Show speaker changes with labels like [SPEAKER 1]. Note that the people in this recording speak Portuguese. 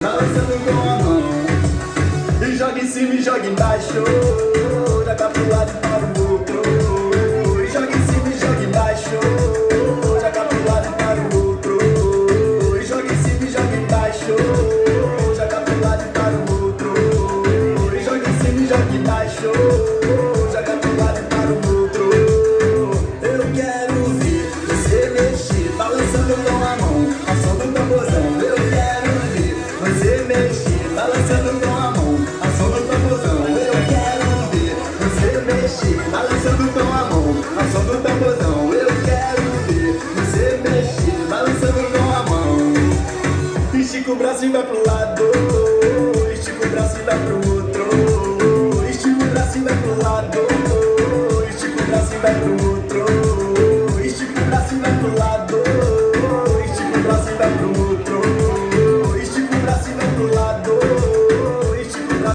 [SPEAKER 1] Balançando com a mão, e joga em cima e joga embaixo, joga pro lado e para o outro. E joga em cima e joga embaixo, joga pro lado e para o outro. E joga em cima e joga embaixo, joga pro lado e para o outro. E joga em cima e joga embaixo, joga pro lado e para o outro. Eu quero ver você mexer, balançando com a mão, ao som do tamborzão. Eu quero ver você mexer, balançando com a mão, ao som do tamborzão. Eu quero ver você mexer, balançando com a mão, ao som do tamborzão. Eu quero ver você mexer, balançando com a mão. Estica o braço e vai pro lado, estica o braço e vai pro outro.